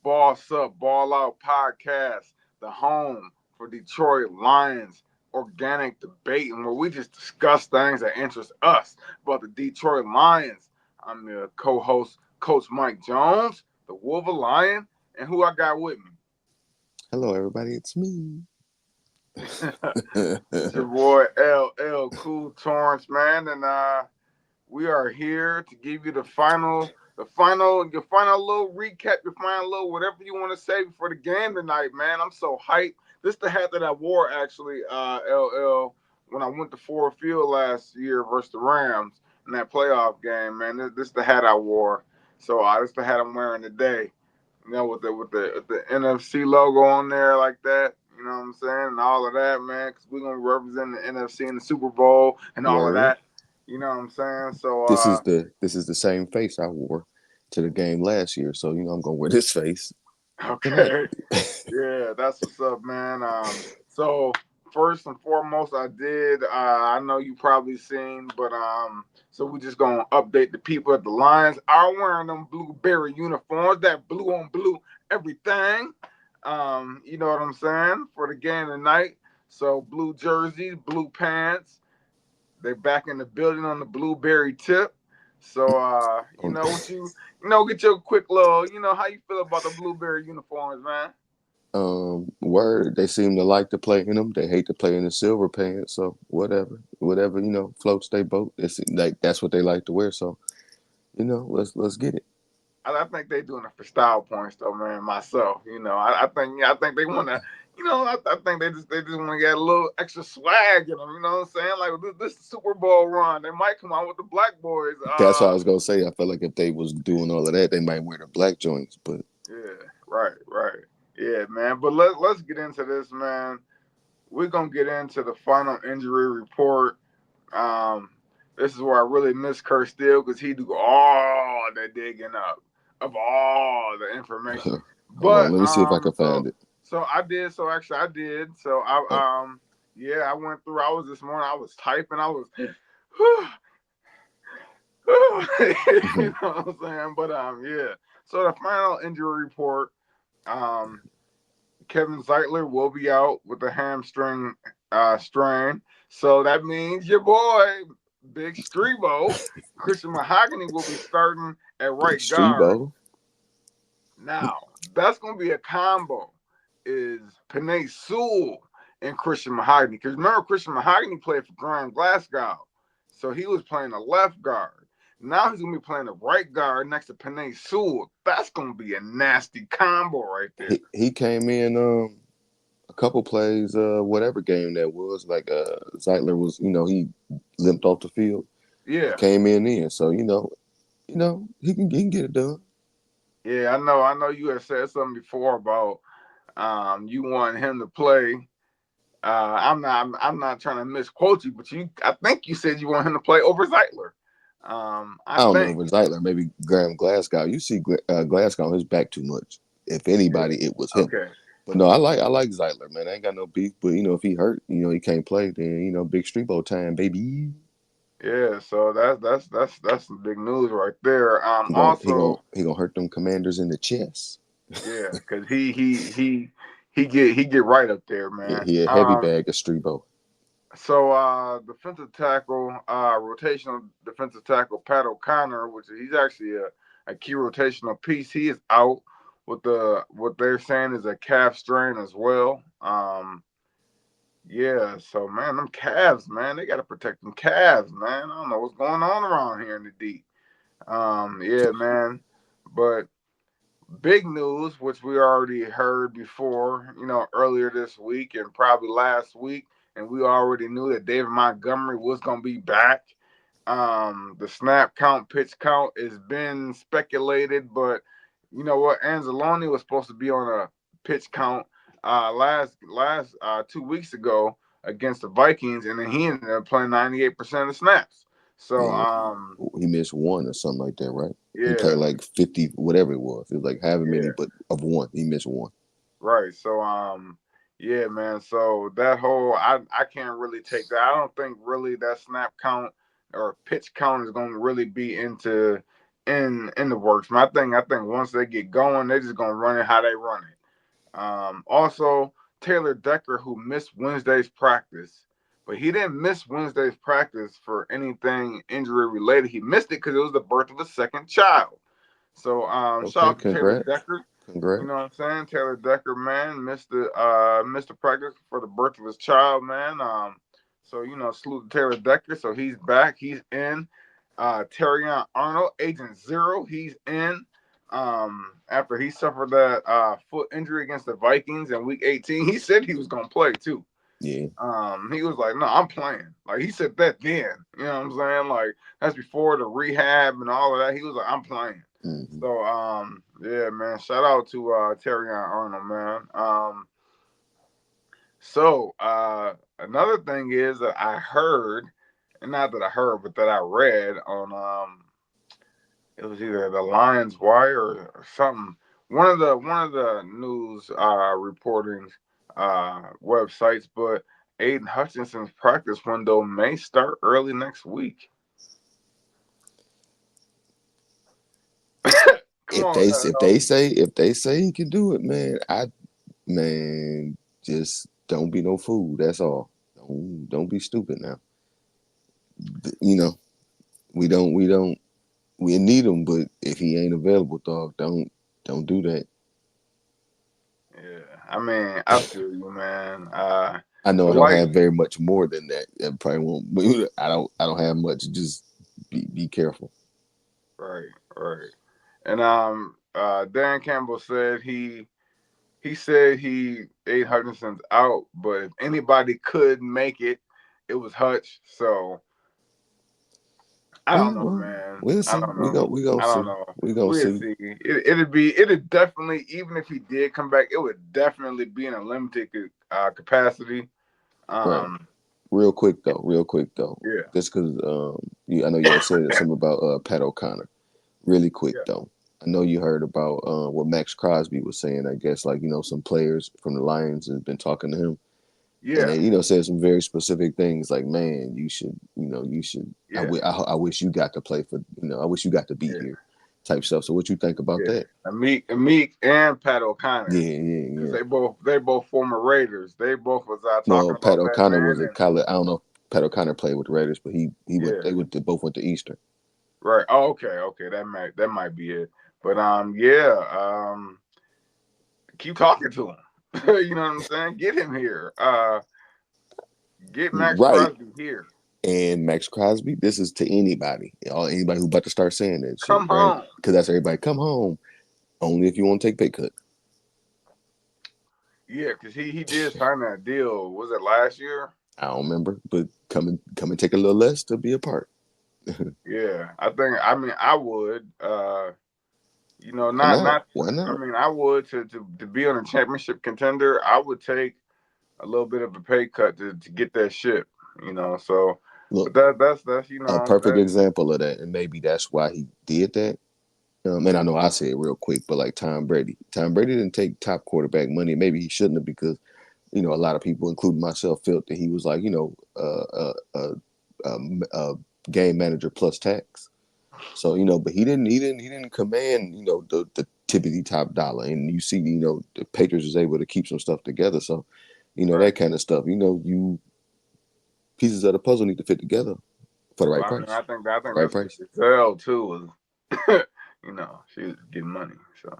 Boss Up, Ball Out podcast, the home for Detroit Lions organic debate, and where we just discuss things that interest us about the Detroit Lions. I'm the co-host, Coach Mike Jones, the Wolver Lion, and who I got with Hello, everybody. It's me. me. It's your boy LL Cool Torrance, man, and we are here to give you your final little recap, your final little whatever you want to say before the game tonight, man. I'm so hyped. This is the hat that I wore actually, LL, when I went to Ford Field last year versus the Rams in that playoff game, man. This is the hat I wore. So this is the hat I'm wearing today. You know, with the NFC logo on there like that. You know what I'm saying? And all of that, man, because we're gonna represent the NFC in the Super Bowl and all of Word. that. You know what I'm saying? So This is the same face I wore to the game last year. So I'm gonna wear this face tonight. okay. Yeah, that's what's up, man. So first and foremost, I did. I know you probably seen, but so we just gonna update the people at the Lions are wearing them blueberry uniforms, that blue on blue everything. You know what I'm saying for the game tonight. So blue jerseys, blue pants. They back in the building on the blueberry tip. So you On know what get your quick little, how you feel about the blueberry uniforms, man. word, they seem to like to play in them. They hate to play in the silver pants. So whatever floats their boat. It's like that's what they like to wear. So let's get it. I think they doing it for style points though, man. Myself, I think they want to, I think they just want to get a little extra swag in them. You know what I'm saying? Like this Super Bowl run, they might come out with the black boys. That's what I was gonna say. I feel like if they was doing all of that, they might wear the black joints. But Yeah, right, yeah, man. But let's get into this, man. We're gonna get into the final injury report. Um, this is where I really miss Kurt Steele because he do all the digging up of all the information. hold on, But let me see if I can find it. so I did. So actually, I did. So Oh, yeah, I went through. I was this morning. I was typing. I was, you know what I'm saying. But yeah. So the final injury report. Um, Kevin Zeitler will be out with a hamstring strain. So that means your boy, Big Strebo, Christian Mahogany, will be starting at Big right guard. Strebo. Now, that's going to be a combo. Is Panay Sewell and Christian Mahogany. Because remember, Christian Mahogany played for Graham Glasgow. So he was playing a left guard. Now he's going to be playing a right guard next to Panay Sewell. That's going to be a nasty combo right there. He came in a couple plays, whatever game that was. Like Zeitler was, he limped off the field. He Yeah. came in, so he can get it done. Yeah, I know. I know you had said something before about you want him to play. I'm not trying to misquote you, but I think you said you want him to play over Zeitler. I I don't know think. if it's Zeitler, maybe Graham Glasgow. You see Glasgow on his back too much. If Yeah. anybody, it was him. Okay. But no, I like Zeitler, man. I ain't got no beef. But if he hurt, he can't play. Then big Strebo time, baby. Yeah. So that's some big news right there. He gonna he gonna Also, he gonna hurt them Commanders in the chest. yeah, because he get right up there, Yeah, man. he a heavy bag of Strebo. So defensive tackle, rotational defensive tackle Pat O'Connor, which he's actually a key rotational piece. He is out with what they're saying is a calf strain as well. Yeah, so man, them calves, man, they gotta protect them calves, man. I don't know what's going on around here in the D. Yeah, man. But big news, which we already heard before, earlier this week and probably last week, and we already knew that David Montgomery was going to be back. The snap count, pitch count has been speculated, but you know what? Anzalone was supposed to be on a pitch count last 2 weeks ago against the Vikings, and then he ended up playing 98% of snaps. So And he missed one or something like that, right? He yeah, played like 50, whatever it was. It was like however many, yeah. but of one, he missed one. Right. So yeah, man. So that whole I can't really take that. I don't think really that snap count or pitch count is gonna really be in the works, man. I think once they get going, they're just gonna run it how they run it. Also, Taylor Decker, who missed Wednesday's practice, but he didn't miss Wednesday's practice for anything injury related. He missed it because it was the birth of a second child. So shout Okay, out to Taylor congrats. Decker. You Congrats. know what I'm saying? Taylor Decker, man, missed the practice for the birth of his child, man. So salute to Taylor Decker. So he's back. He's in. Terrion Arnold, Agent Zero, he's in. After he suffered that foot injury against the Vikings in Week 18, he said he was gonna play too. Yeah. He was like, "No, I'm playing." Like he said that then. You know what I'm saying? Like that's before the rehab and all of that. He was like, "I'm playing." Hmm. So yeah, man. Shout out to Terrion Arnold, man. Another thing is that I heard, and not that I heard, but that I read on it was either the Lions Wire or something. One of the news reporting websites, but Aiden Hutchinson's practice window may start early next week. Come If on, they say he can do it, man, man, just don't be no fool. That's all. Don't be stupid now. You know, we need him, but if he ain't available, dog, don't do that. yeah. I mean, I feel you, man. I know I But don't like, have very much more than that. I probably won't. I don't have much. Just be careful. right, right, and Dan Campbell said he said he Aiden Hutchinson's out, but if anybody could make it, it was Hutch. So I don't know, Well, man. we'll I see. don't know. We gonna I don't see. know. We gonna We'll see. see. It'd definitely, even if he did come back, it would definitely be in a limited capacity. Right. Um, Real quick though. Real quick though. yeah, Just because I know you had said something about Pat O'Connor. Really quick yeah, though. I know you heard about what Max Crosby was saying. I guess like some players from the Lions have been talking to him, and yeah, they said some very specific things like, man, you should. yeah, I wish you got to play for. I wish you got to be yeah, here, type stuff. So what you think about yeah. that? Meek, and Pat Yeah, O'Connor, yeah, because yeah. they both former Raiders. They both was Well, talking Pat about that, O'Connor man, was a and college. I don't know if Pat O'Connor played with the Raiders, but he went. yeah. Both went to Eastern. Right. Oh, okay. Okay. That might be it. But yeah. Keep talking to him. You know what I'm saying? Get him here. Get Max Right. Crosby here. And Max Crosby, this is to anybody, anybody who about to start saying that shit, Come right? home. Because that's everybody. Come home only if you want to take pay cut. Yeah, because he did sign that deal. Was it last year? I don't remember, but come and take a little less to be a part. Yeah. I think. I mean, I would. Why Not not? not. Why I not? mean, I would to be on a championship contender. I would take a little bit of a pay cut to get that ship. So, but Look, that's a perfect example of that, and maybe that's why he did that. And I know I say it real quick, but like Tom Brady, Tom Brady didn't take top quarterback money. Maybe he shouldn't have because a lot of people, including myself, felt that he was like a game manager plus tax. So but he didn't command the tippity top dollar, and you see the Patriots was able to keep some stuff together. So right. that kind of stuff. You pieces of the puzzle need to fit together for the Well, right I mean, I price. think I For think the right that's what price. Giselle too was. She was getting money, so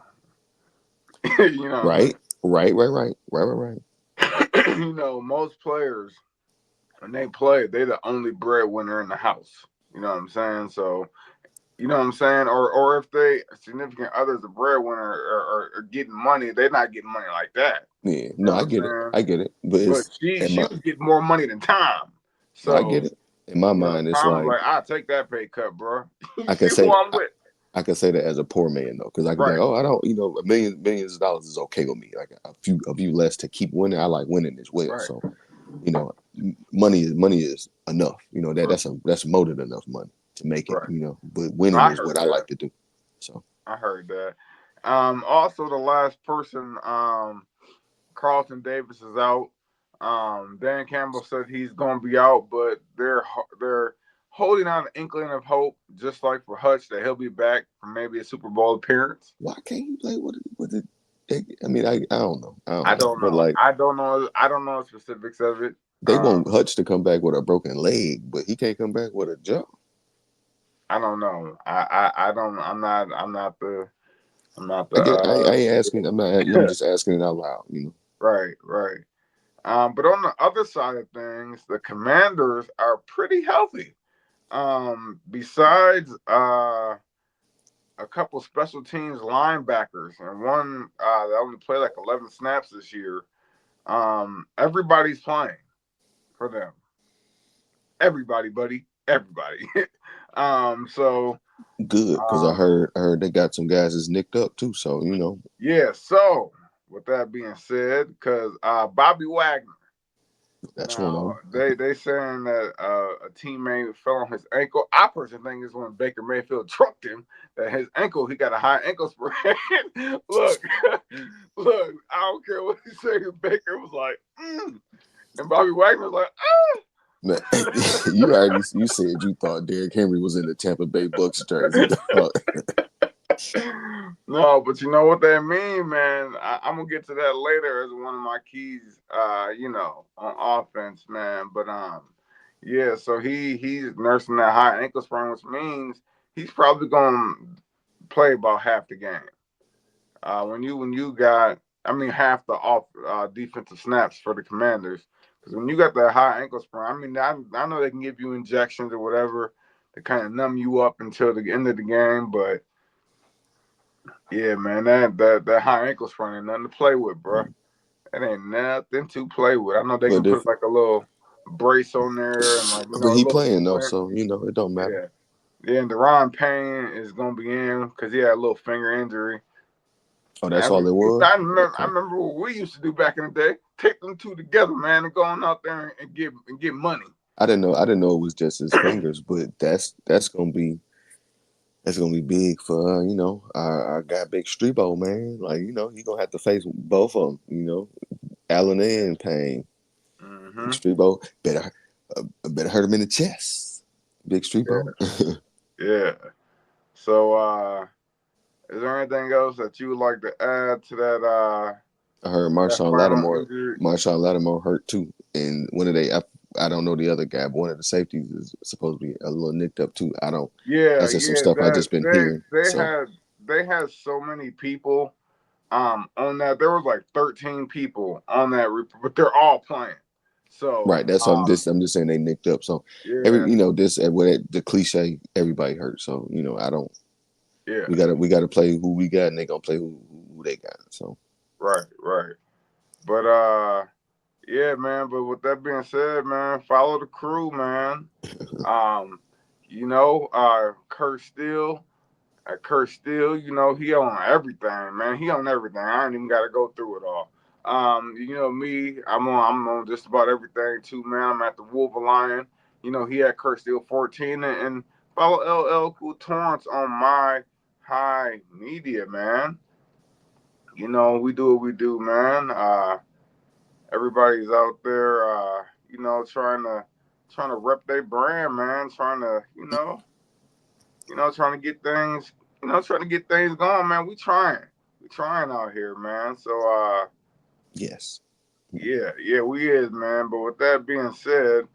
you know what Right. Right. Right. Right. Right. Right. Right. I'm saying. Most players when they play, they the only breadwinner in the house. You know what I'm saying? So you know what I'm saying? Or if they significant others, the breadwinner, are getting money, they're not getting money like that. Yeah. You know No, what I I'm get it. saying? I get it. But But it's she in she my was getting more money than Tom. no, I get So it. In my mind, it's Tom was like like, I'll take that pay cut, bro. You I can see who say I'm with? I can say that as a poor man though, because I can be like, Right, oh, I don't, millions of dollars is okay with me. Like a few less to keep winning. I like winning as well. right, So, money is enough. That's more than enough money to make it. right. But No, winning I is what heard I that. like to do. So I heard that. Also, the last person, Carlton Davis is out. Dan Campbell said he's going to be out, but they're holding on an inkling of hope, just like for Hutch, that he'll be back for maybe a Super Bowl appearance. Why can't he play with it? I mean, I don't know. I I don't know. don't But know. like I don't know. I don't know the specifics of it. they want Hutch to come back with a broken leg, but he can't come back with a jaw. I don't know. I don't. I'm not the. I'm not the. I get. I ain't asking. I'm not. I'm just asking it out loud. You know. Right. Right. But on the other side of things, the Commanders are pretty healthy. Besides a couple special teams linebackers and one that only played like 11 snaps this year, everybody's playing for them. Everybody, buddy, everybody. So Good, because um, I heard they got some guys that's nicked up too. So you know yeah. So with that being said, because Bobby Wagner. that's one of Now them. they saying that a teammate fell on his ankle. I personally think it's when Baker Mayfield trucked him that his ankle he got a high ankle sprain. Look, look, I don't care what he said. Baker was like, and Bobby Wagner was like, Man, you said you thought Derrick Henry was in the Tampa Bay Bucks jersey, dog. No, but you know what that mean, man. I'm gonna get to that later as one of my keys. On offense, man. But yeah. So he's nursing that high ankle sprain, which means he's probably gonna play about half the game. When you got, I mean, half the off defensive snaps for the Commanders. Because when you got that high ankle sprain, I mean, I know they can give you injections or whatever to kind of numb you up until the end of the game, but yeah, man, that high ankle sprain ain't nothing to play with, bro. It ain't nothing to play with. I know they can But put if like a little brace on there and like but a he little playing though, splint. so you know it don't matter. Yeah, yeah. And Deron Payne is gonna be in because he had a little finger injury. Oh, that's Man, all it was. I Okay. remember what we used to do back in the day. Take them two together, man, and going out there and get money. I didn't know it was just his fingers, but that's gonna be big for our guy Big Strebo, man. Like he gonna have to face both of them. Allen and Payne. Big Hmm. Strebo better hurt him in the chest. Big Yeah, Strebo. yeah. So, is there anything else that you would like to add to I heard that final injury? Marshawn Lattimore hurt too, and one of I don't know the other guy, but one of the safeties is supposed to be a little nicked up too. I don't. Yeah, That's just some yeah. stuff I That just been hearing. So they had so many people on that. There was like 13 people on that, but they're all playing. So right, I'm just saying they nicked up. So yeah, this what the cliche everybody hurt. So I don't. yeah, We gotta play who we got, and they gonna play who they got. So right, right. But yeah, man. But with that being said, man, follow the crew, man. Um, Kurt Steele. Kurt Steele, he on everything, man. He on everything. I ain't even got to go through it all. Me, I'm on just about everything too, man. I'm at the Wolverine. He had Kurt Steele 14 and follow LL Cool Torrance on my high media, man. We do what we do, man. Everybody's out there, trying to rep their brand, man. Trying to get things, trying to get things going, man. We trying out here, man. So, yes, yeah, yeah, we is, man. But with that being said,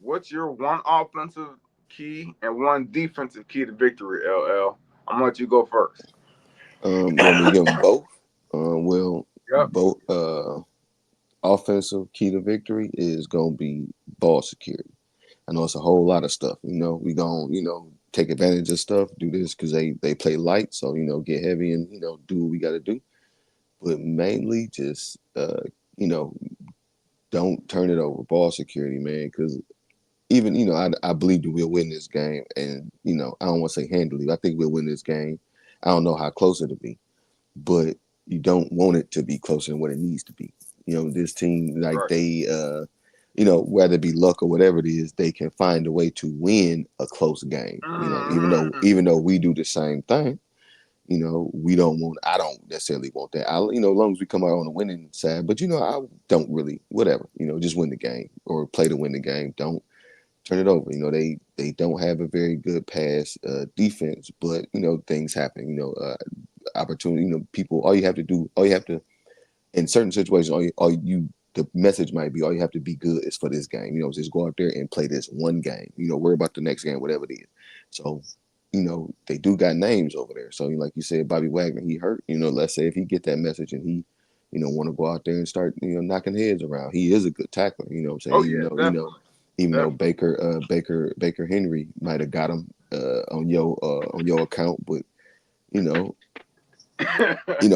what's your one offensive key and one defensive key to victory, LL? I'm gonna let you go first. you want me to give them both? Well, Yep. both offensive key to victory is gonna be ball security. I know it's a whole lot of stuff. We gonna take advantage of stuff, do this because they play light, so get heavy and do what we got to do. But mainly just you know don't turn it over. Ball security, man, because even I believe that we'll win this game, and I don't want to say handily. I think we'll win this game. I don't know how close it'll be, but you don't want it to be closer than what it needs to be. This team, like Right. they whether it be luck or whatever it is, they can find a way to win a close game. Mm-hmm. Even though we do the same thing, We don't want. I don't necessarily want that. As long as we come out on the winning side. But I don't really. Whatever. Just win the game or play to win the game. Don't turn it over. They don't have a very good pass defense, but things happen. Opportunity. People. All you have to in certain situations, the message might be all you have to be good is for this game. Just go out there and play this one game. Worry about the next game, whatever it is. So, they do got names over there. So, like you said, Bobby Wagner, he hurt. Let's say if he get that message and he, want to go out there and start, knocking heads around. He is a good tackler. You know what I'm saying? Oh yeah, definitely, Even though definitely. Baker Henry might have got him on your account, but you know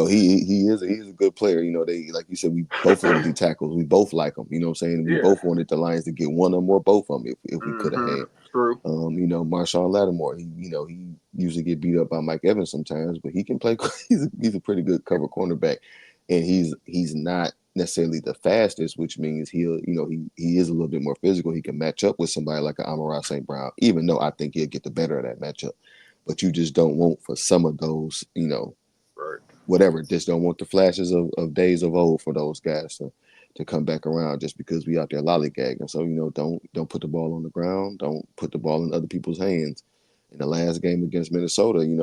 he is a good player. They like you said, we both love D tackles. We both like them. You know what I'm saying? We Yeah. both wanted the Lions to get one of them or both of them if we could have Mm-hmm. had. True. Marshawn Lattimore. He usually get beat up by Mike Evans sometimes, but he can play. He's a pretty good cover cornerback, and he's not necessarily the fastest, which means he is a little bit more physical. He can match up with somebody like an Amon-Ra St. Brown, even though I think he'll get the better of that matchup. But you just don't want for some of those, Right. whatever. Just don't want the flashes of days of old for those guys to come back around just because we out there lollygagging. So don't put the ball on the ground. Don't put the ball in other people's hands. In the last game against Minnesota, even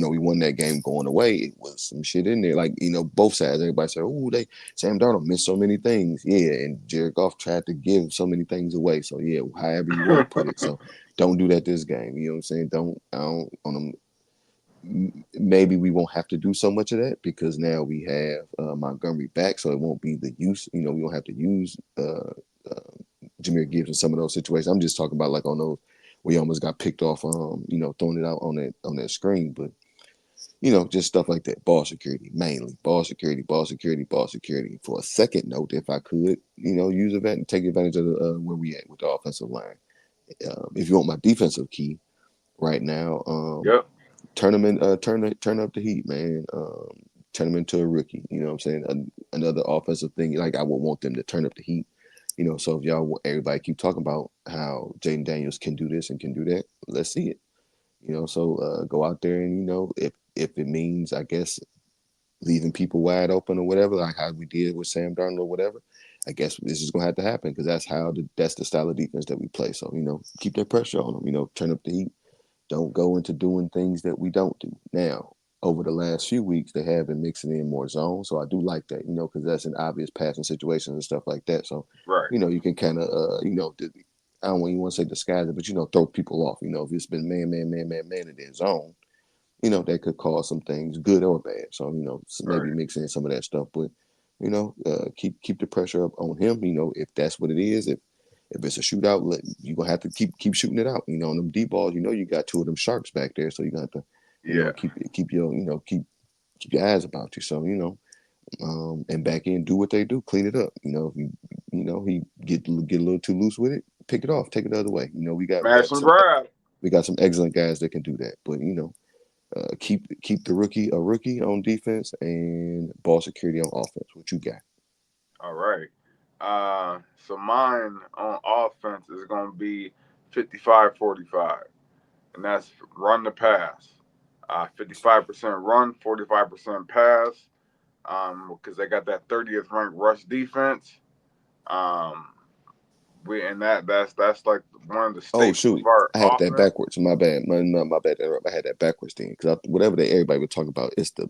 though we won that game going away, it was some shit in there. Like both sides. Everybody said, "Oh, Sam Darnold missed so many things." Yeah, and Jared Goff tried to give so many things away. So yeah, however you want to put it. So don't do that this game. You know what I'm saying? Don't I don't on them maybe we won't have to do so much of that because now we have Montgomery back, so it won't be the use. We don't have to use Jameer Gibbs in some of those situations. I'm just talking about like on those where he almost got picked off, throwing it out on that screen. But just stuff like that. Ball security, mainly ball security, ball security, ball security. For a second note, if I could, use event, take advantage of where we at with the offensive line. If you want my defensive key right now, Yep. turn them in, turn up the heat, man. Turn them into a rookie. You know what I'm saying? Another offensive thing, like I would want them to turn up the heat. So if everybody keep talking about how Jaden Daniels can do this and can do that, let's see it. So go out there and if it means, I guess, leaving people wide open or whatever, like how we did with Sam Darnold or whatever. I guess this is gonna have to happen because that's the style of defense that we play. So keep that pressure on them. Turn up the heat. Don't go into doing things that we don't do. Now, over the last few weeks, they have been mixing in more zones, so I do like that, because that's an obvious passing situation and stuff like that. So, Right. you can kind of, I don't even want to say disguise it, but throw people off. If it's been man in their zone, that could cause some things, good or bad. So, maybe Right. mix in some of that stuff, but keep the pressure up on him. If that's what it is, if it's a shootout, you're gonna have to keep shooting it out. And them deep balls, you got two of them sharks back there, so you got to, Yeah. keep your keep your eyes about you. So and back in, do what they do, clean it up. If he get a little too loose with it, pick it off, take it the other way. Smash and grab. We got some excellent guys that can do that. But keep the rookie a rookie on defense and ball security on offense. What you got? All right. So mine on offense is going to be 55-45, and that's run the pass. 55% run, 45% pass. Because they got that 30th ranked rush defense. Um, we and that's like one of the Oh staples of shoot, our I had that offense. backwards. My bad. My bad. I had that backwards thing because whatever everybody was talking about, it's the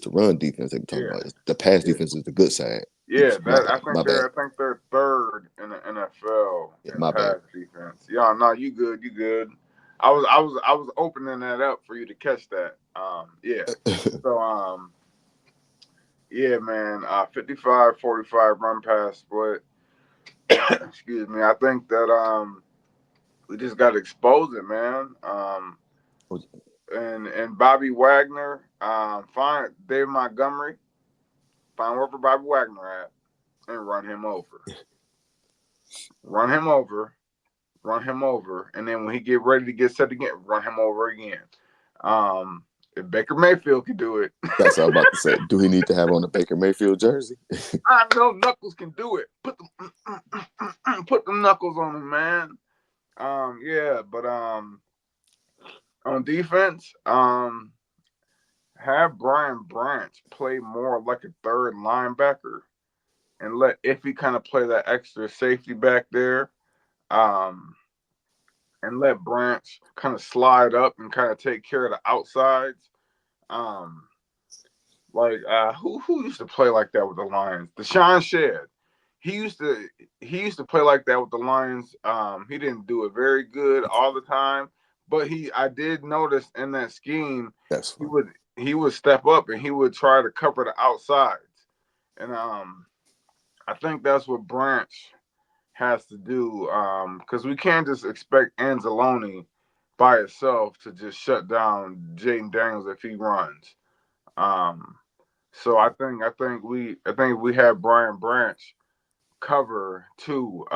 run defense they were talking Yeah, about. The pass yeah, defense is the good side. yeah. My That bad. My bad. I think they're third in the NFL Yeah, in my bad. pass defense. Yeah, no, you good, you good. I was opening that up for you to catch that. Yeah. So yeah, man. 55-45 run pass split. Excuse me. I think that we just got to expose it, man. And Bobby Wagner, find David Montgomery, find wherever Bobby Wagner at, and run him over. Run him over. Run him over. And then when he get ready to get set again, run him over again. Um, if Baker Mayfield can do it, That's what I'm about to say. Do he need to have on a Baker Mayfield jersey? I know Knuckles can do it. Put them knuckles on him, man. Yeah, but on defense, have Brian Branch play more like a third linebacker and let Iffy kind of play that extra safety back there. Um, and let Branch kind of slide up and kind of take care of the outsides. Um, who used to play like that with the Lions? Deshaun Shed. He used to he used to play like that with the Lions. He didn't do it very good all the time, but he I did notice in that scheme That's he fine. would he would step up and he would try to cover the outsides. And I think that's what Branch has to do because we can't just expect Anzalone by itself to just shut down Jaden Daniels if he runs. Um, so I think we have Brian Branch cover too.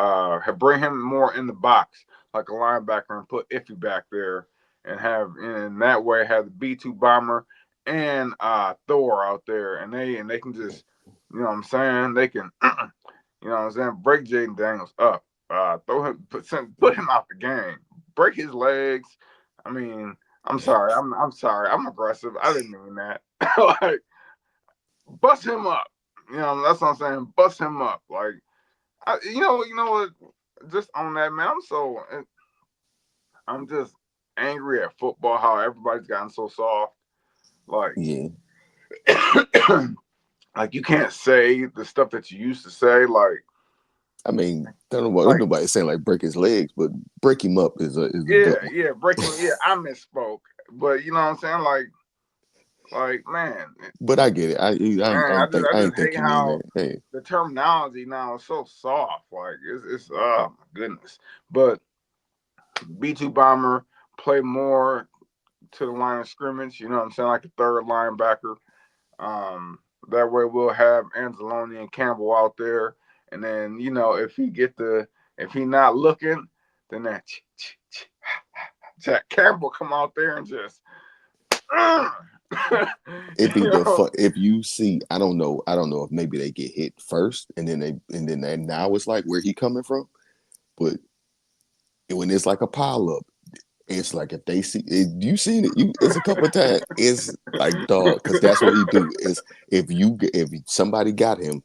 Bring him more in the box like a linebacker and put Iffy back there and have in that way have the B2 bomber and Thor out there and they can just you know what I'm saying they can you know what I'm saying break Jaden Daniels up. Throw him put him out the game. Break his legs. I mean, I'm sorry. I'm sorry. I'm aggressive. I didn't mean that. Like bust him up. You know, that's what I'm saying. Bust him up. Like, you know what? Just on that, man. I'm just angry at football. How everybody's gotten so soft. Like, Yeah. like you can't say the stuff that you used to say. I mean, don't Like nobody saying like break his legs, but break him up is a yeah, good one. yeah, breaking. Yeah, I misspoke. But you know what I'm saying? Like man, But I get it. man, I I just ain't think hate you mean how that. Hey, the terminology now is so soft. Like it's oh my goodness. But B2 bomber play more to the line of scrimmage. You know what I'm saying? Like a third linebacker. Um, that way we'll have Anzalone and Campbell out there, and then if he not looking, then that Jack Campbell come out there and just it be you the know fun if you see. I don't know if maybe they get hit first, and then now it's like where he coming from. But when it's like a pile up, it's like if they see it, you seen it. It's a couple of times. It's like dog, because that's what he do. Is if somebody got him,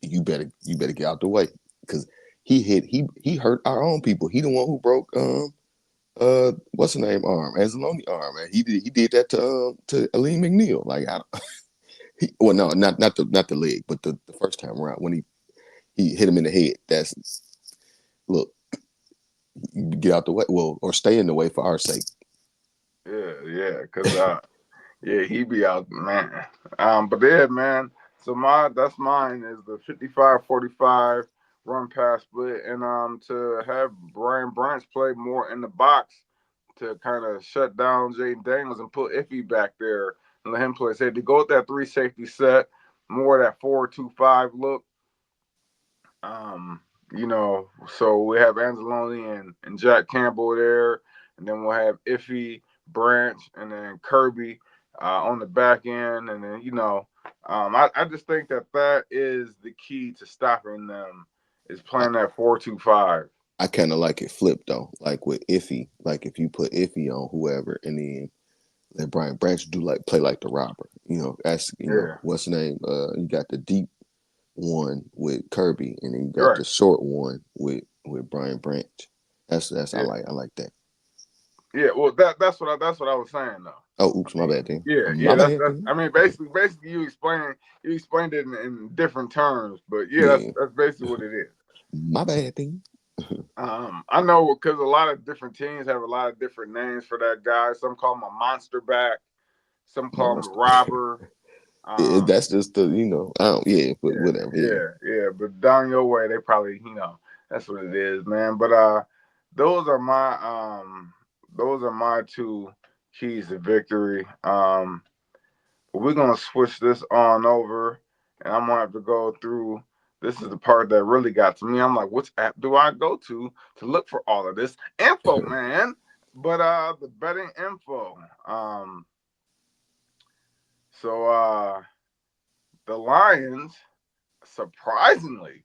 you better get out the way because he hurt our own people. He the one who broke what's the name arm, Anzalone arm, man. He did that to Aleem McNeil. Like well no, not the leg, but the first time around when he hit him in the head. That's look, get out the way, well, or stay in the way for our sake. yeah, cause yeah, he be out, man. But yeah, man. So that's mine is the 55-45 run pass split, and to have Brian Branch play more in the box to kind of shut down Jaden Daniels and put Iffy back there and let him play. Say to go with that three safety set, more of that 4-2-5 look. Um, so we have Anzalone and Jack Campbell there, and then we'll have Iffy, Branch, and then Kirby on the back end, and then I just think that is the key to stopping them is I, playing that 4-2-5. I kind of like it flipped though, like with Iffy, like if you put Iffy on whoever, and then let Brian Branch do like play like the robber. That's Yeah, what's the name? You got the deep one with Kirby, and then you got right. the short one with Brian Branch. That's Yeah, I like that. yeah. Well, that's what I was saying though. Oh, I oops, my mean, bad then. yeah, My yeah. That's bad that's. then. I mean, basically, you explained it in different terms, but yeah, that's Yeah, that's basically what it is. my bad then. I know because a lot of different teams have a lot of different names for that guy. Some call him a monster back. Some call him a Monster. robber. Um, That's just the I don't, yeah, but yeah, whatever. Yeah, yeah. But down your way, they probably that's what it is, man. But those are my those are my two keys to victory. But we're gonna switch this on over, and I'm gonna have to go through. This is the part that really got to me. I'm like, which app do I go to look for all of this info, man? But the betting info. So the Lions surprisingly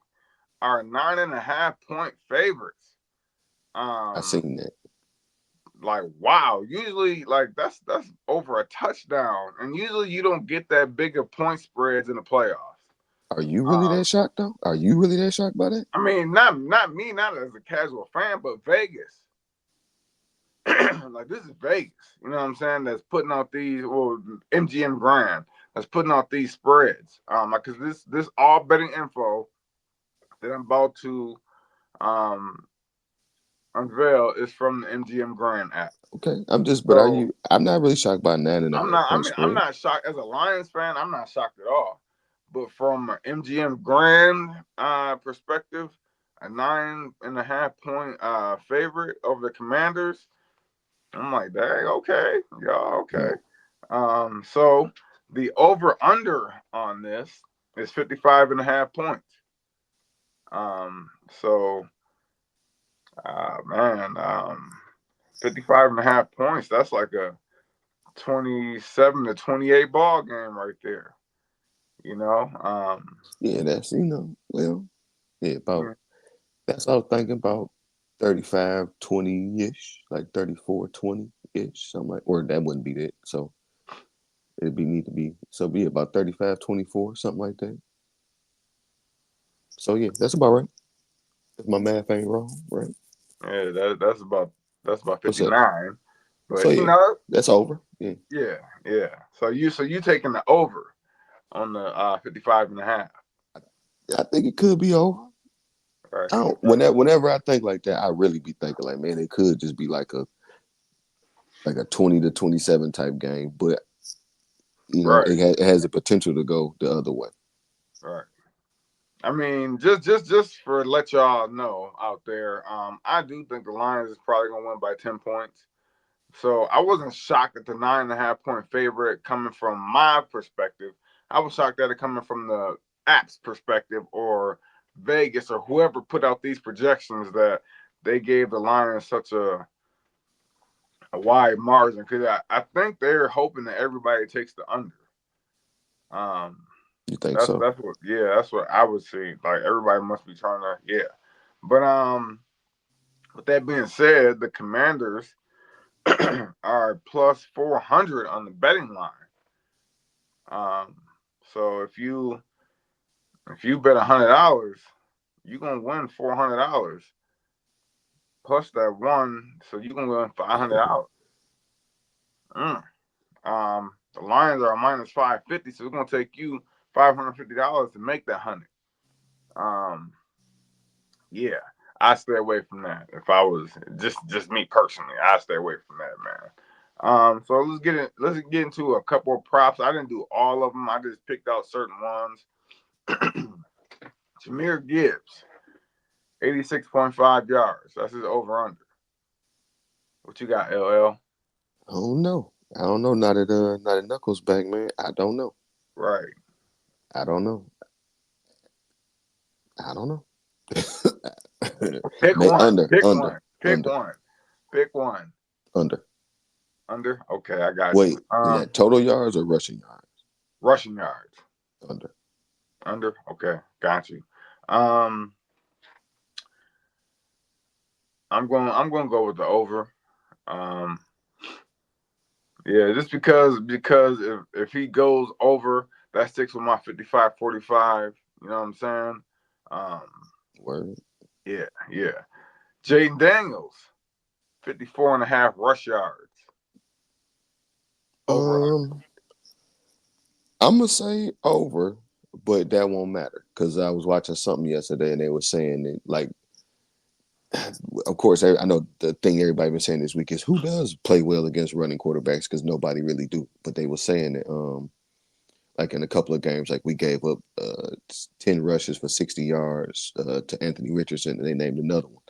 are 9.5 point favorites. I Um, seen that. like wow. Usually, like that's over a touchdown, and usually you don't get that bigger point spreads in the playoffs. Are you really Um, that shocked though? Are you really that shocked by that? I mean, not me, not as a casual fan, but Vegas. Like this is Vegas. You know what I'm saying? That's putting out these, or MGM Grand that's putting out these spreads. Like, cause this all betting info that I'm about to um unveil is from the MGM Grand app. Okay, I'm just, but are So you? I'm not really shocked by nine and a I'm half not. I point mean, I'm spread. not shocked as a Lions fan. I'm not shocked at all. But from an MGM Grand perspective, a 9.5 point favorite over the Commanders. I'm like, dang, okay, yeah, okay. Hmm. So the over under on this is 55.5 points. So man, 55.5 points. That's like a 27-28 ball game right there. You know, Yeah, that's well, yeah, about yeah, that's what I was thinking about 35-20 ish, like 34-20 ish, something like, or that wouldn't be it. So it'd be need to be so be about 35-24, something like that. So yeah, that's about right. If my math ain't wrong, right? that's about What's up? 59. So But yeah, that's over. Yeah, yeah, yeah. So you taking the over on the 55 and a half. I think it could be over. Right. I don't. Okay. Whenever I think like that, I really be thinking like, man, it could just be like a 20-27 type game, but Right. it has the potential to go the other way. Right. I mean, just for let y'all know out there, I do think the Lions is probably gonna win by 10 points. So I wasn't shocked at the 9.5 point favorite coming from my perspective. I was shocked at it coming from the app's perspective or Vegas or whoever put out these projections that they gave the Lions such a wide margin because I think they're hoping that everybody takes the under. Um, You think that's so? that's what yeah, that's what I would see. Like everybody must be trying to yeah. But with that being said, the Commanders are plus 400 on the betting line. Um, so if you bet $100, you're gonna win $400 plus that one, so you're gonna win $500. Mm. The Lions are minus 550, so it's gonna take you $550 to make that 100. Um, yeah, I stay away from that. If I was just me personally, I stay away from that, man. So let's get into a couple of props. I didn't do all of them. I just picked out certain ones. Jameer Gibbs, 86.5 yards. That's his over under. What you got, LL? I don't know. I don't know. Not at Knuckles back, man. I don't know. Right. I don't know. I don't know. Pick May one. under, Pick under, one. Pick under, one. Pick one. under. Under. Okay, I got you. Wait, is that total yards or rushing yards? Rushing yards. Under. Under. Okay, got you. Um, I'm going to go with the over. Um, yeah, just because if he goes over, that sticks with my 55-45. You know what I'm saying? Um, Word. yeah, yeah. Jaden Daniels, 54 and a half rush yards. Over under. Um, I'm gonna say over, but that won't matter because I was watching something yesterday and they were saying that, like, of course, I know the thing everybody been saying this week is who does play well against running quarterbacks because nobody really do. But they were saying that like in a couple of games, like we gave up 10 rushes for 60 yards to Anthony Richardson, and they named another one.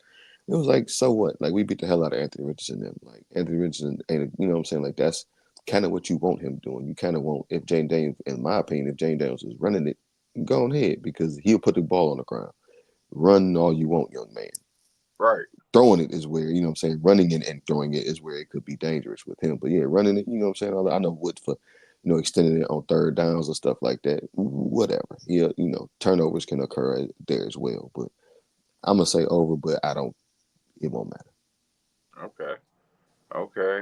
It was like, so what? Like we beat the hell out of Anthony Richardson. Them. Like Anthony Richardson, ain't you know what I'm saying? Like that's kind of what you want him doing. You kind of want if Jane Daniels, in my opinion, if Jane Daniels is running it, go ahead because he'll put the ball on the ground. Run all you want, young man. Right, Throwing it is where, you know what I'm saying, running it and throwing it is where it could be dangerous with him. But yeah, running it, you know what I'm saying? I know Wood for, extending it on third downs and stuff like that. Whatever. Yeah, turnovers can occur there as well. But I'm gonna say over, but I don't it won't matter. okay, Okay.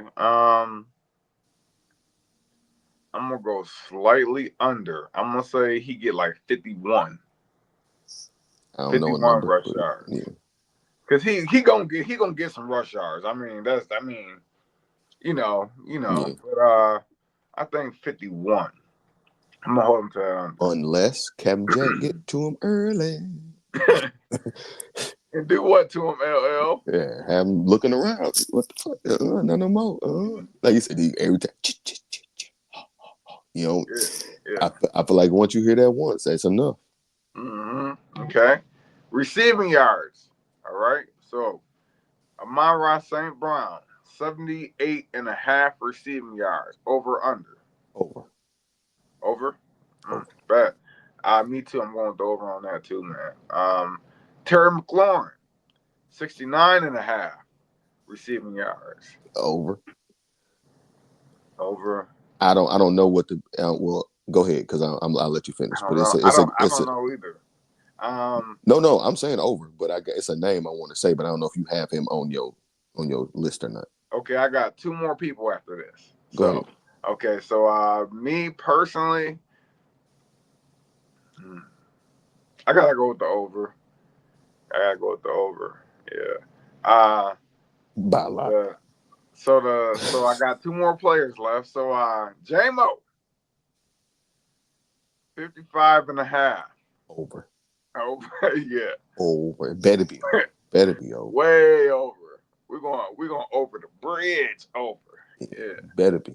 I'm gonna go slightly under. I'm gonna say he get like 51. I don't know a 51 number, rush but yards. yeah, Cause he gonna get some rush yards. I mean yeah. But I think 51. I'm gonna hold him to that Unless Captain Jack get to him early. under. And do what to him, LL? Yeah, have him looking around. What the fuck? No more. Like you said, every time, you know, Yeah, yeah. I feel like once you hear that once, that's enough. Okay. Receiving yards. All right. So Amon-Ra St. Brown, 78 and a half receiving yards. Over under. Over, Over. over, Bet. Me too. I'm going with the over on that too, man. Terry McLaurin, 69 and a half receiving yards. over. Over. I don't know what the well. Go ahead, because I'll let you I finish. But don't know. I it's don't a know either. Um. no. I'm saying over, but it's a name I want to say, but I don't know if you have him on your list or not. Okay, I got two more people after this. Go ahead. So, okay, so me personally, hmm, I gotta go with the over. I gotta go with the over. Yeah. Uh By a lot. the so I got two more players left. So JMO, 55 and a half. Over, Over. Yeah. over. It better be over. Better be over. Way over. We're gonna over the bridge over. Yeah. Better be.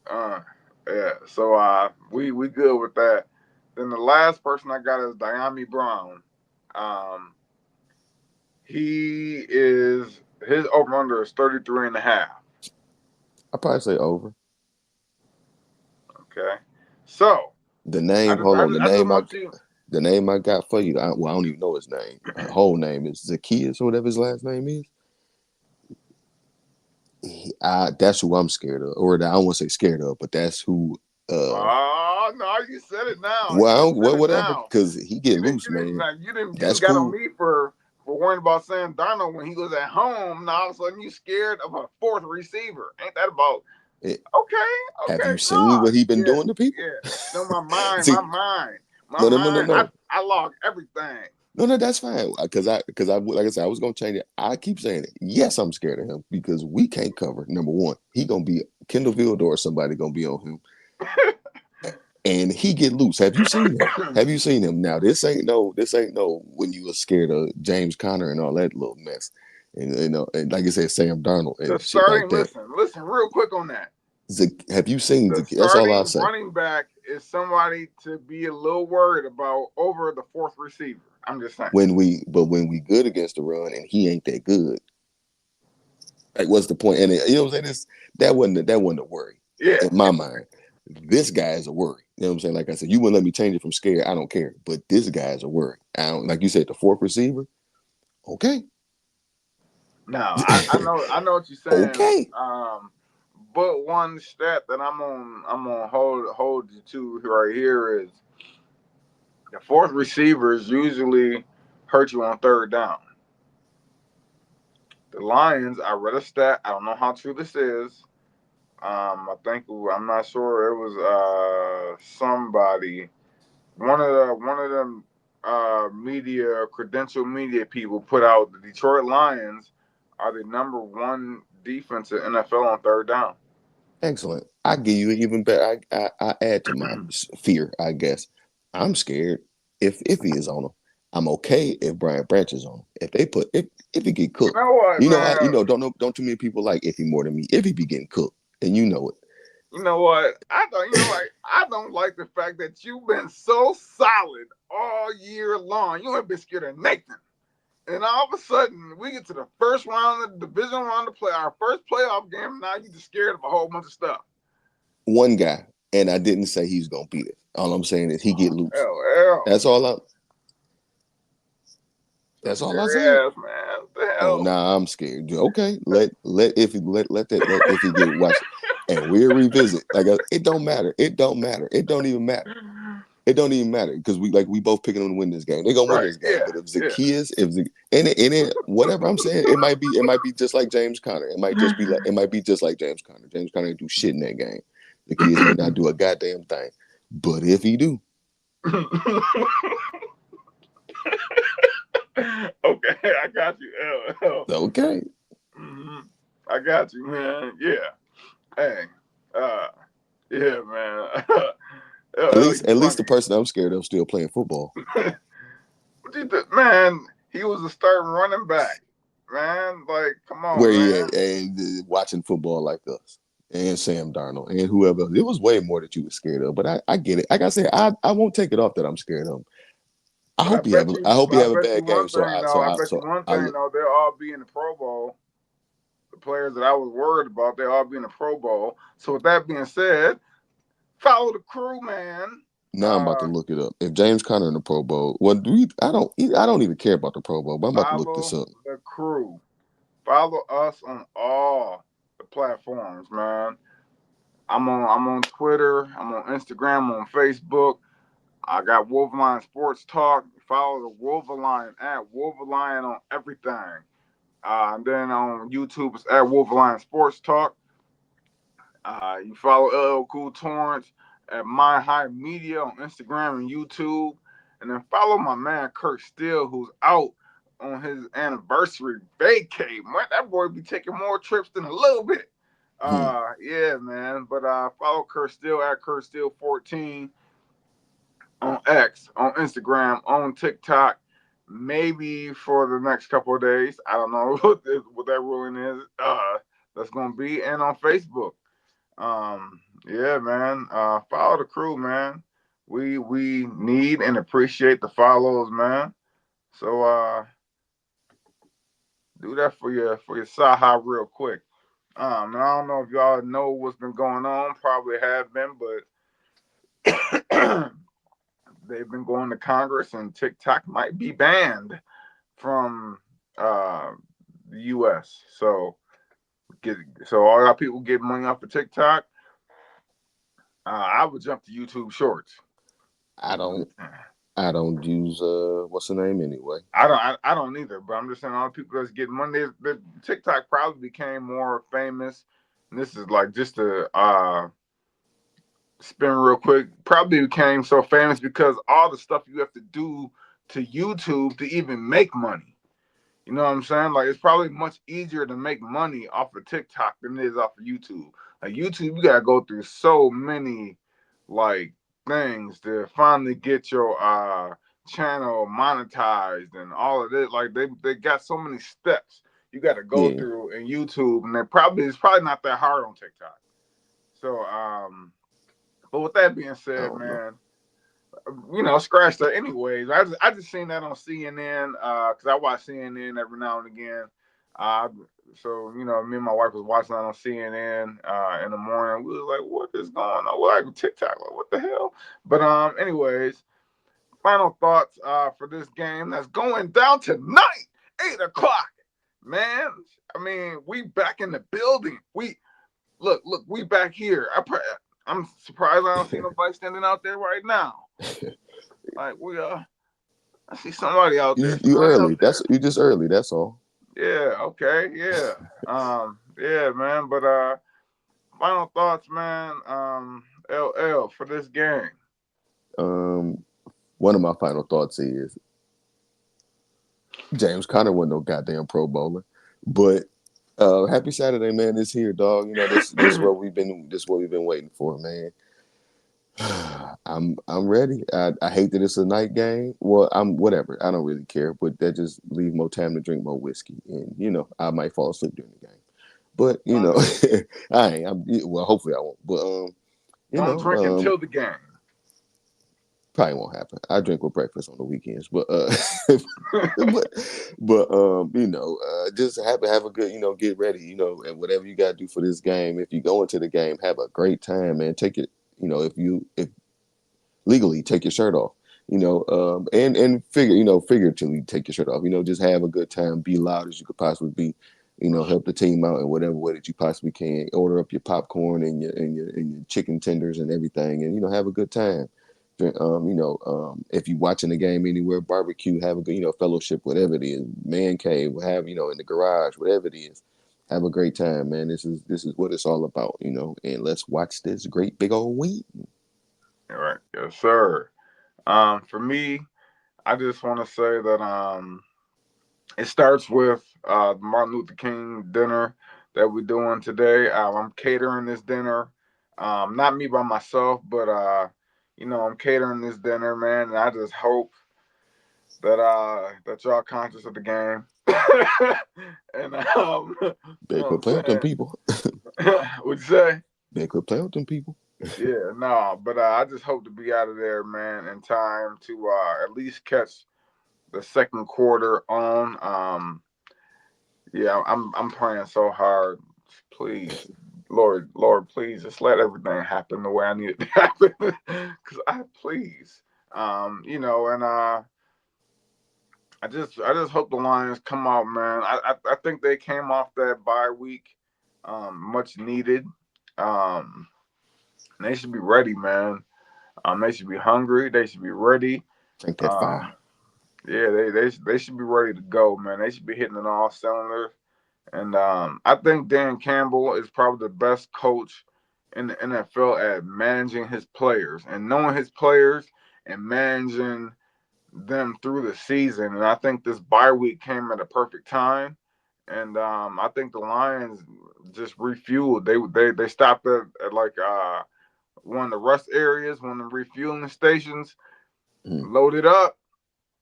Uh yeah. So we good with that. Then the last person I got is Diami Brown. Um he is his over under is 33 and a half. I probably say over. Okay. So The name, hold on. I just want you. The name I got for you. I don't even know his name. Whole name is Zacchaeus or whatever his last name is. That's who I'm scared of, or I don't want to say scared of, but that's who. Oh no, you said it now. You Well, said it whatever, now. because he get loose, You didn't man. like, you That's didn't got on cool. me for worrying about Sam Darnold when he was at home. Now all of a sudden you scared of a fourth receiver. Ain't that about Eh, okay? have Okay, you seen no, what he been yeah, doing to people? yeah. No, my mind, See, my no, mind. no. I log everything. No, that's fine. Because like I said, I was gonna change it. I keep saying it. Yes, I'm scared of him because we can't cover. Number one, he gonna be Kendall Vildor or somebody gonna be on him, and he get loose. Have you seen him? Have you seen him? Now this ain't no when you were scared of James Conner and all that little mess, and and like I said, Sam Darnold The and shit like starting that. listen real quick on that. Have you seen? The That's all I starting say. running back is somebody to be a little worried about over the fourth receiver. I'm just saying. When we good against the run and he ain't that good, like, what's the point? And you know what I'm saying? That wasn't a worry Yeah, in my mind. This guy is a worry. You know what I'm saying? Like I said, you wouldn't let me change it from scared. I don't care. But this guy is a worry. I don't, like you said, the fourth receiver. Okay, no, I know what you're saying. okay. But one stat that I'm on hold you to right here is the fourth receivers usually hurt you on third down. The Lions, I read a stat. I don't know how true this is. I think I'm not sure. It was somebody, one of them media credential media people put out the Detroit Lions are the number one defense in NFL on third down. Excellent. I give you even better. I add to my fear. I guess I'm scared if he is on him. I'm okay if Brian Branch is on him. If he get You cooked, know what, man? don't too many people like Iffy more than me. If he be getting cooked, and you know it. You know what? I don't. You know what? I don't like the fact that you've been so solid all year long. You ain't been scared of Nathan. And all of a sudden, we get to the first round of the division round to play our first playoff game. And now you just scared of a whole bunch of stuff. One guy, and I didn't say he's gonna beat it. All I'm saying is he get loose. LL. That's all I. So That's all I scary said. ass, man. What the Oh, hell? nah, I'm scared. Okay, let if he get watch, and we'll revisit. Like it don't matter. It don't matter. It don't even matter. it don't even matter because we both picking them to win this game. They gonna win Right. this game. Yeah. But if Yeah. Zacchaeus, and it whatever I'm saying, it might be just like James Conner. It might be just like James Conner. James Conner ain't do shit in that game. Zacchaeus may not do a goddamn thing. But if he do, Okay, I got you. okay. Mhm. I got you, man. Yeah. Hey. Uh. Yeah, man. At You least at least funny. the person I'm scared of still playing football. Man, he was a starting running back. Man, like, come Where on, he man. at and watching football like us. And Sam Darnold and whoever else. It was way more that you were scared of. But I get it. Like I said, I won't take it off that I'm scared of him. I But hope he have a, I hope he I have a bet you bad game. one thing though. I bet you one I thing though. They'll all be in the Pro Bowl. The players that I was worried about, they all be in the Pro Bowl. So with that being said, follow the crew, man. now I'm about to Uh, look it up. If James Conner in the Pro Bowl, well, I don't even care about the Pro Bowl, but I'm about to look this Follow up. the crew. Follow us on all the platforms, man. I'm on Twitter. I'm on Instagram. I'm on Facebook. I got Wolverine Sports Talk. Follow the Wolverine at Wolverine on everything. And then on YouTube, it's at Wolverine Sports Talk. You follow LL Cool Torrance at My High Media on Instagram and YouTube. And then follow my man Kurt Steele, who's out on his anniversary vacay. Man, that boy be taking more trips than a little bit. Hmm. Yeah, man. But follow Kurt Steele at Kurt Steele 14 on X, on Instagram, on TikTok. Maybe for the next couple of days. I don't know what that ruling is. That's gonna be, and on Facebook. Yeah, man. Follow the crew, man. We need and appreciate the follows, man. So do that for your Saha real quick. And I don't know if y'all know what's been going on. Probably have been, but they've been going to Congress, and TikTok might be banned from uh, the U.S. Get so all our people get money off of TikTok. I would jump to YouTube Shorts. I don't I don't use what's the name anyway. I don't either, but I'm just saying all the people that's getting money. TikTok probably became more famous. And this is like just a spin real quick. Probably became so famous because all the stuff you have to do to YouTube to even make money. You know what I'm saying? Like it's probably much easier to make money off of TikTok than it is off of YouTube. Like YouTube, you gotta go through so many like things to finally get your channel monetized and all of this. Like they got so many steps you gotta go Yeah, through in YouTube, and it's probably not that hard on TikTok. So but with that being I said, don't know. man, scratch that. Anyways, I just seen that on CNN because I watch CNN every now and again. Uh, so me and my wife was watching that on CNN in the morning. We was like, "What is going on?" We're like TikTok, like what the hell? But anyways, final thoughts for this game that's going down tonight, 8 o'clock. Man, I mean, we back in the building. We look, we back here. I'm surprised I don't see nobody standing out there right now. Like I see somebody out there. You Somebody out early. That's there. you just early. That's all. Yeah. Okay. Yeah. Yeah, man. But final thoughts, man. LL for this game. Um, one of my final thoughts is James Conner wasn't no goddamn Pro Bowler, but happy Saturday, man. This here, dog. You know this is what we've been waiting for, man. I'm ready. I hate that it's a night game. Well, I'm whatever. I don't really care, but that just leave more time to drink more whiskey, and I might fall asleep during the game. But I ain't. Well, hopefully I won't. But you Don't know, drink until the game. probably won't happen. I drink with breakfast on the weekends, but but just have a good get ready, and whatever you gotta do for this game. If you go into the game, have a great time, man. Take it, if legally take your shirt off, and figuratively take your shirt off. Just have a good time, be loud as you could possibly be. Help the team out in whatever way that you possibly can. Order up your popcorn and your chicken tenders and everything, and have a good time. If you watching the game anywhere, barbecue, have a good, fellowship, whatever it is, man cave, have, in the garage, whatever it is, have a great time, man. This is what it's all about, and let's watch this great big old win. All right, yes, sir. For me, I just want to say that it starts with the Martin Luther King dinner that we're doing today. I'm catering this dinner, not me by myself, but I'm catering this dinner, man. And I just hope that y'all conscious of the game, and you Better know quit what playing with them I'm people. saying. What'd you say? Better quit playing with them people. Yeah, no, but I just hope to be out of there, man, in time to at least catch the second quarter on. Yeah, I'm praying so hard. Please, Lord, please just let everything happen the way I need it to happen. Cause I please, and I just hope the Lions come out, man. I think they came off that bye week, much needed. Um, and they should be ready, man. They should be hungry. They should be ready. Drink that fire. Um, yeah, they should be ready to go, man. They should be hitting on all cylinders. And I think Dan Campbell is probably the best coach in the NFL at managing his players and knowing his players and managing them through the season. And I think this bye week came at a perfect time. And I think the Lions just refueled. They stopped at like one of the rest areas, one of the refueling stations, Mm. loaded up.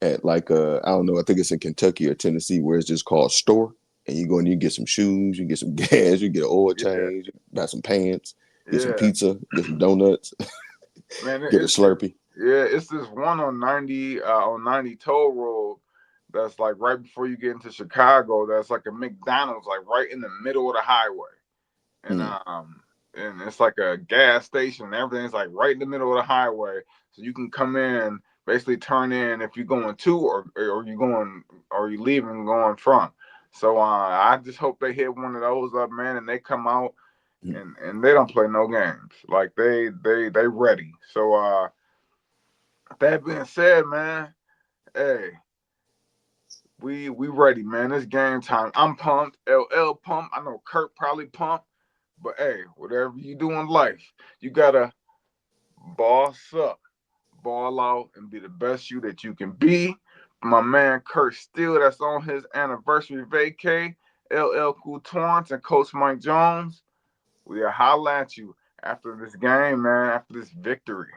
At like I don't know, I think it's in Kentucky or Tennessee where it's just called store. And you go and you get some shoes, you get some gas, you get an oil Yeah, change, buy some pants, get some yeah. pizza, get some donuts, Man, get a Slurpee. it's this one on 90 Toll Road that's like right before you get into Chicago. That's like a McDonald's, like right in the middle of the highway, and Mm. um, and it's like a gas station. And everything's like right in the middle of the highway, so you can come in, basically turn in if you're going to or you going or you leaving going from. So I just hope they hit one of those up, man, and they come out Mm. and they don't play no games. Like they ready. So that being said, man, hey, we ready, man. It's game time. I'm pumped. LL pumped. I know Kurt probably pumped. But hey, whatever you do in life, you gotta boss up, ball out, and be the best you that you can be. My man Kurt Steele, that's on his anniversary vacay. LL Cool Torrance and Coach Mike Jones. We'll holla at you after this game, man, after this victory.